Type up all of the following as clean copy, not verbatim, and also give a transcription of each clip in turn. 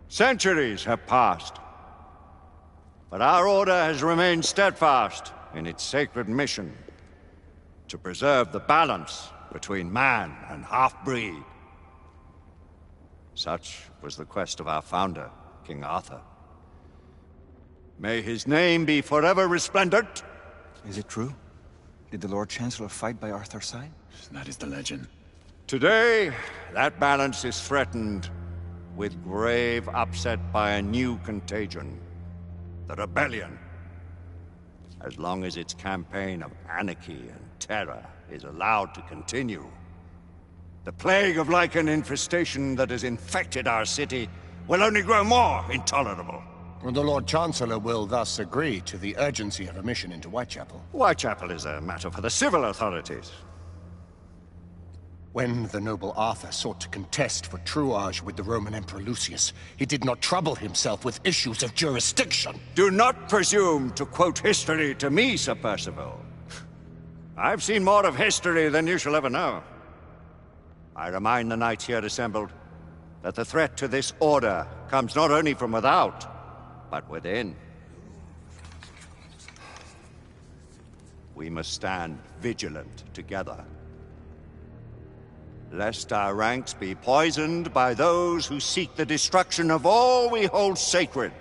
Centuries have passed, but our order has remained steadfast in its sacred mission to preserve the balance between man and half-breed. Such was the quest of our founder, King Arthur. May his name be forever resplendent. Is it true? Did the Lord Chancellor fight by Arthur's side? That is the legend. Today, that balance is threatened with grave upset by a new contagion. The rebellion. As long as its campaign of anarchy and terror is allowed to continue, the plague of Lycan infestation that has infected our city will only grow more intolerable. The Lord Chancellor will thus agree to the urgency of a mission into Whitechapel. Whitechapel is a matter for the civil authorities. When the noble Arthur sought to contest for truage with the Roman Emperor Lucius, he did not trouble himself with issues of jurisdiction. Do not presume to quote history to me, Sir Percival. I've seen more of history than you shall ever know. I remind the knights here assembled that the threat to this order comes not only from without, but within. We must stand vigilant together, lest our ranks be poisoned by those who seek the destruction of all we hold sacred.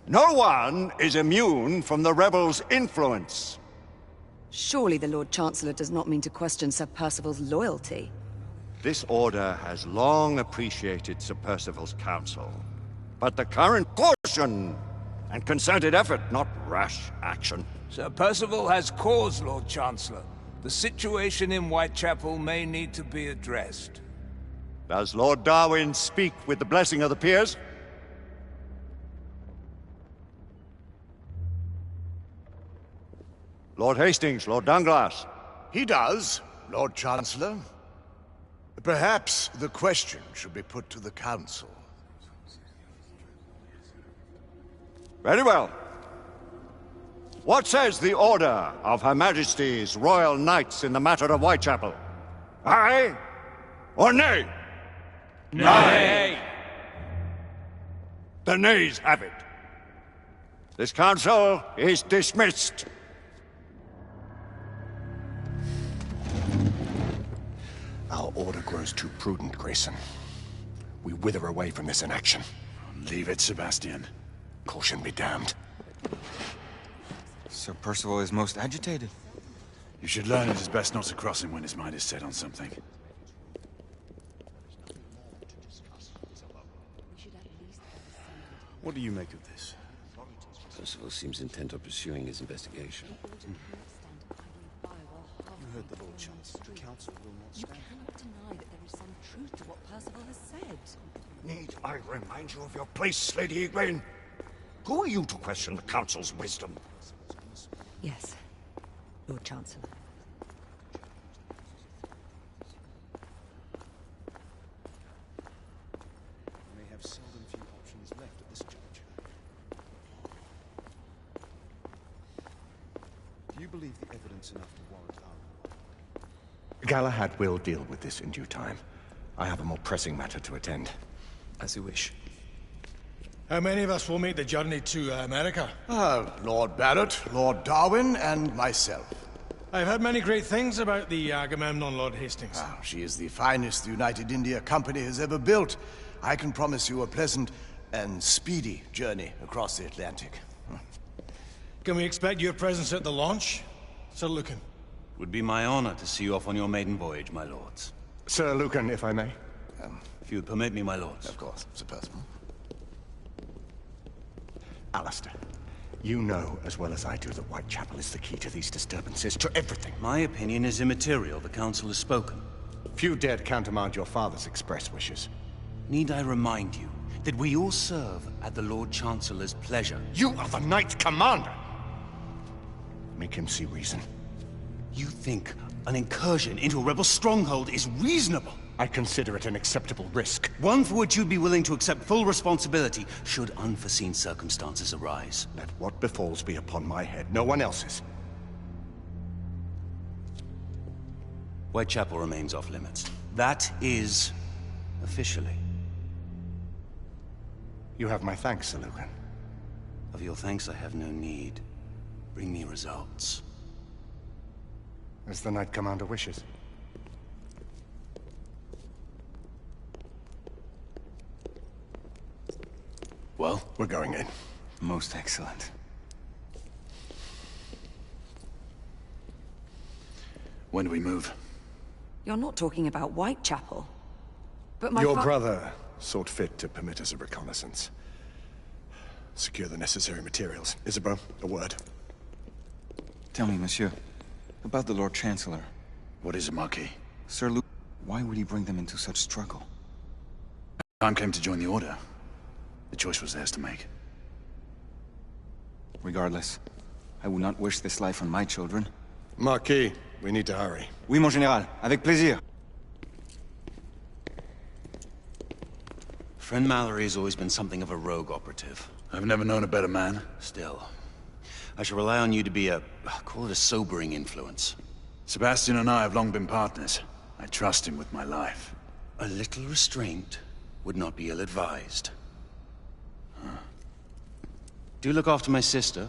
No one is immune from the rebels' influence. Surely the Lord Chancellor does not mean to question Sir Percival's loyalty. This order has long appreciated Sir Percival's counsel, but the current caution and concerted effort, not rash action. Sir Percival has cause, Lord Chancellor. The situation in Whitechapel may need to be addressed. Does Lord Darwin speak with the blessing of the peers? Lord Hastings, Lord Dunglass. He does, Lord Chancellor. Perhaps the question should be put to the Council. Very well. What says the Order of Her Majesty's Royal Knights in the matter of Whitechapel? Aye or nay? Nay! The nays have it. This council is dismissed. Our order grows too prudent, Grayson. We wither away from this inaction. Leave it, Sebastian. Caution be damned. Sir Percival is most agitated. You should learn it is best not to cross him when his mind is set on something. What do you make of this? Percival seems intent on pursuing his investigation. You heard the Lord Chancellor. The Council will not stand. You cannot deny that there is some truth to what Percival has said. Need I remind you of your place, Lady Egwene? Who are you to question the Council's wisdom? Yes, Lord Chancellor. We may have seldom few options left at this juncture. Do you believe the evidence enough to warrant our... Galahad will deal with this in due time. I have a more pressing matter to attend. As you wish. How many of us will make the journey to America? Lord Barrett, Lord Darwin, and myself. I've heard many great things about the Agamemnon, Lord Hastings. She is the finest the United India Company has ever built. I can promise you a pleasant and speedy journey across the Atlantic. Can we expect your presence at the launch, Sir Lucan? Would be my honor to see you off on your maiden voyage, my lords. Sir Lucan, if I may. If you would permit me, my lords. Of course, Sir Percival. Alistair, you know as well as I do that Whitechapel is the key to these disturbances, to everything. My opinion is immaterial. The Council has spoken. Few dared countermand your father's express wishes. Need I remind you that we all serve at the Lord Chancellor's pleasure? You are the Knight Commander! Make him see reason. You think an incursion into a rebel stronghold is reasonable? I consider it an acceptable risk. One for which you'd be willing to accept full responsibility should unforeseen circumstances arise. Let what befalls be upon my head, no one else's. Whitechapel remains off limits. That is officially. You have my thanks, Sir Lucan. Of your thanks I have no need. Bring me results. As the Knight Commander wishes. Well? We're going in. Most excellent. When do we move? You're not talking about Whitechapel. But my Your brother sought fit to permit us a reconnaissance. Secure the necessary materials. Isabeau, a word. Tell me, monsieur, about the Lord Chancellor. What is it, Marquis? Sir Luke, why would he bring them into such struggle? Time came to join the Order. The choice was theirs to make. Regardless, I would not wish this life on my children. Marquis, we need to hurry. Oui, mon général. Avec plaisir. Friend Mallory has always been something of a rogue operative. I've never known a better man. Still, I shall rely on you to be a, call it a sobering influence. Sebastian and I have long been partners. I trust him with my life. A little restraint would not be ill-advised. Do look after my sister,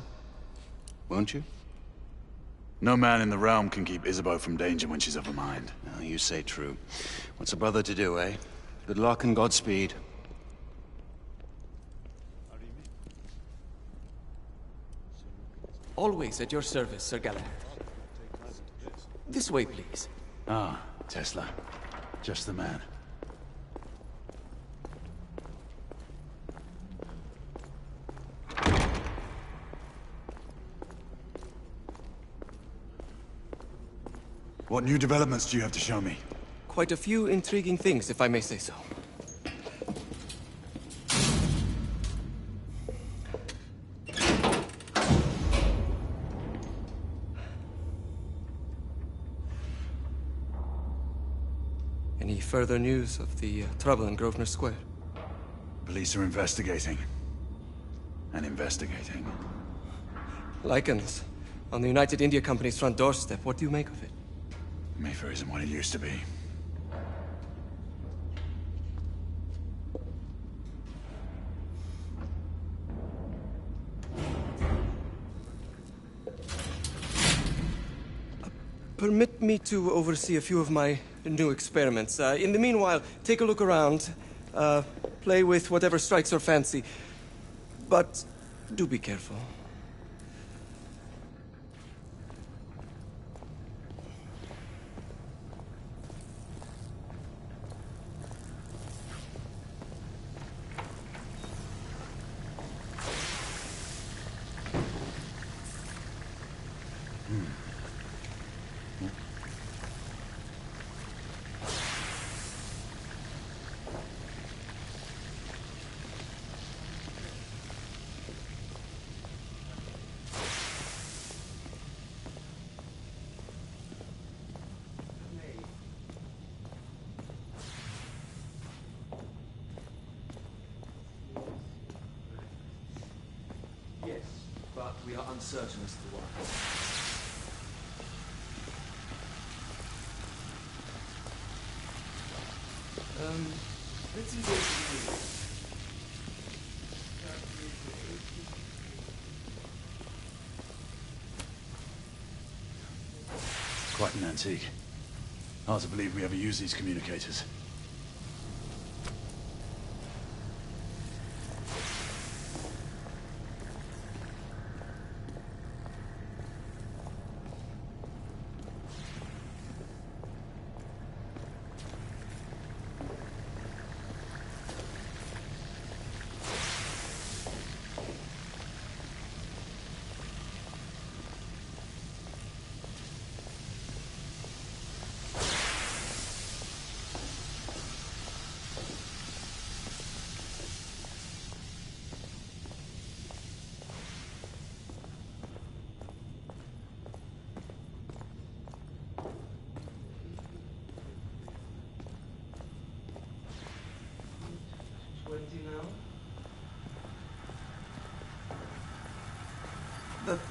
won't you? No man in the realm can keep Isabeau from danger when she's of her mind. Oh, you say true. What's a brother to do, eh? Good luck and Godspeed. Always at your service, Sir Galahad. This way, please. Ah, Tesla. Just the man. What new developments do you have to show me? Quite a few intriguing things, if I may say so. Any further news of the trouble in Grosvenor Square? Police are investigating. And investigating. Lycans, on the United India Company's front doorstep. What do you make of it? Mayfair isn't what it used to be. Permit me to oversee a few of my new experiments. In the meanwhile, take a look around. Play with whatever strikes your fancy. But do be careful. Yes, but we are uncertain as to why. Let's engage. Quite an antique. Hard to believe we ever use these communicators.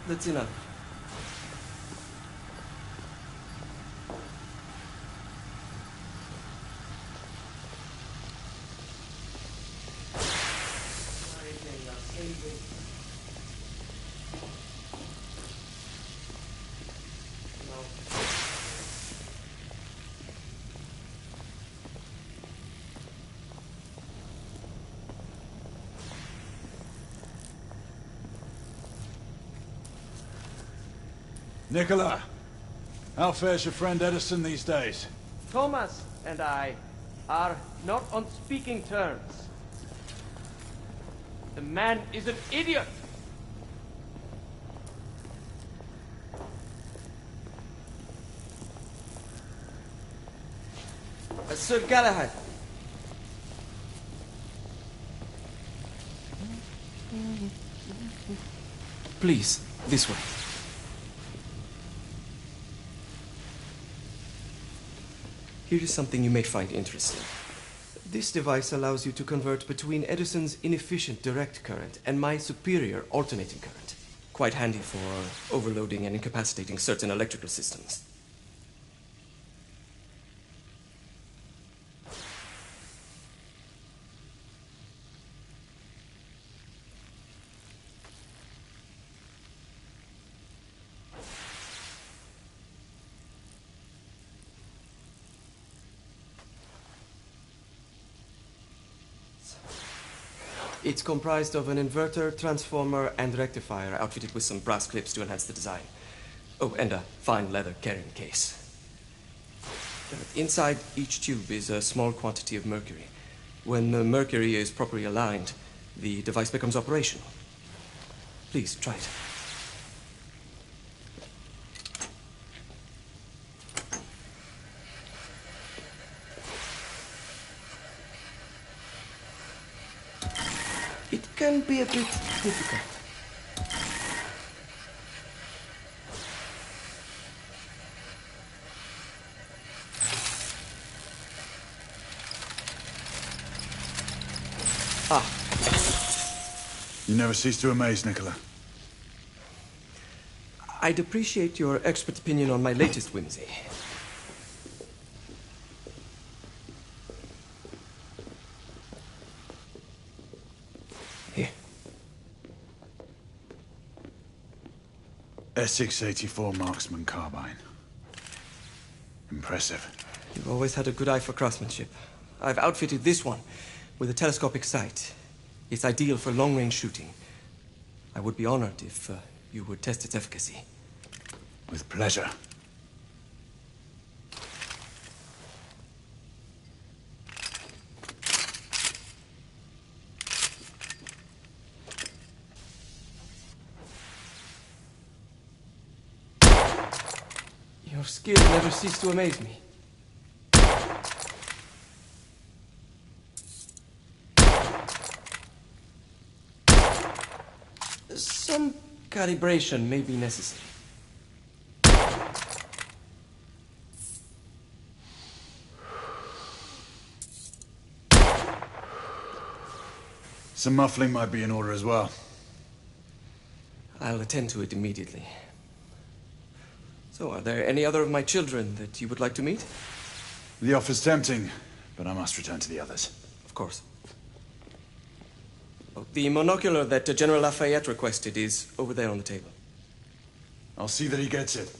That's enough. Nicola, how fares your friend Edison these days? Thomas and I are not on speaking terms. The man is an idiot! Sir Galahad. Please, this way. Here is something you may find interesting. This device allows you to convert between Edison's inefficient direct current and my superior alternating current. Quite handy for overloading and incapacitating certain electrical systems. It's comprised of an inverter, transformer, and rectifier outfitted with some brass clips to enhance the design. Oh, and a fine leather carrying case. Inside each tube is a small quantity of mercury. When the mercury is properly aligned, the device becomes operational. Please, try it. It can be a bit difficult. You never cease to amaze, Nicola. I'd appreciate your expert opinion on my latest whimsy. Here. S684 Marksman Carbine. Impressive. You've always had a good eye for craftsmanship. I've outfitted this one with a telescopic sight. It's ideal for long-range shooting. I would be honored if you would test its efficacy. With pleasure. Your skill never ceased to amaze me. Some calibration may be necessary. Some muffling might be in order as well. I'll attend to it immediately. So, are there any other of my children that you would like to meet? The offer's tempting, but I must return to the others. Of course. Oh, the monocular that General Lafayette requested is over there on the table. I'll see that he gets it.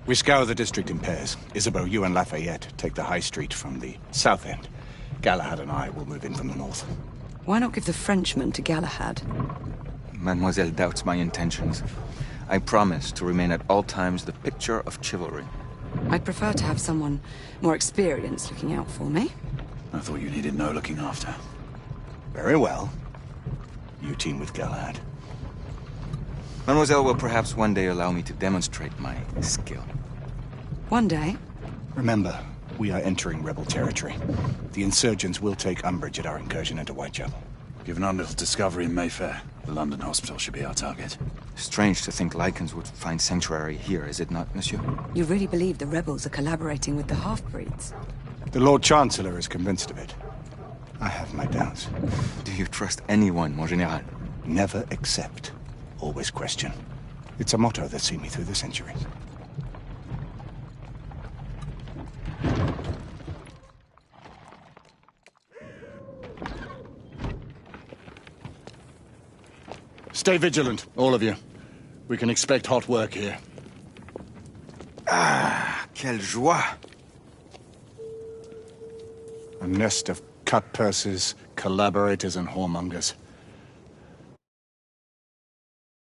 We scour the district in pairs. Isabeau, you and Lafayette take the high street from the south end. Galahad and I will move in from the north. Why not give the Frenchman to Galahad? Mademoiselle doubts my intentions. I promise to remain at all times the picture of chivalry. I'd prefer to have someone more experienced looking out for me. I thought you needed no looking after. Very well. You team with Galahad. Mademoiselle will perhaps one day allow me to demonstrate my skill. One day? Remember, we are entering rebel territory. The insurgents will take umbrage at our incursion into Whitechapel. Given our little discovery in Mayfair, the London hospital should be our target. Strange to think Lycans would find sanctuary here, is it not, monsieur? You really believe the rebels are collaborating with the half-breeds? The Lord Chancellor is convinced of it. I have my doubts. Do you trust anyone, mon général? Never accept. Always question. It's a motto that's seen me through the centuries. Stay vigilant, all of you. We can expect hot work here. Ah, quelle joie! A nest of cut purses, collaborators, and whoremongers.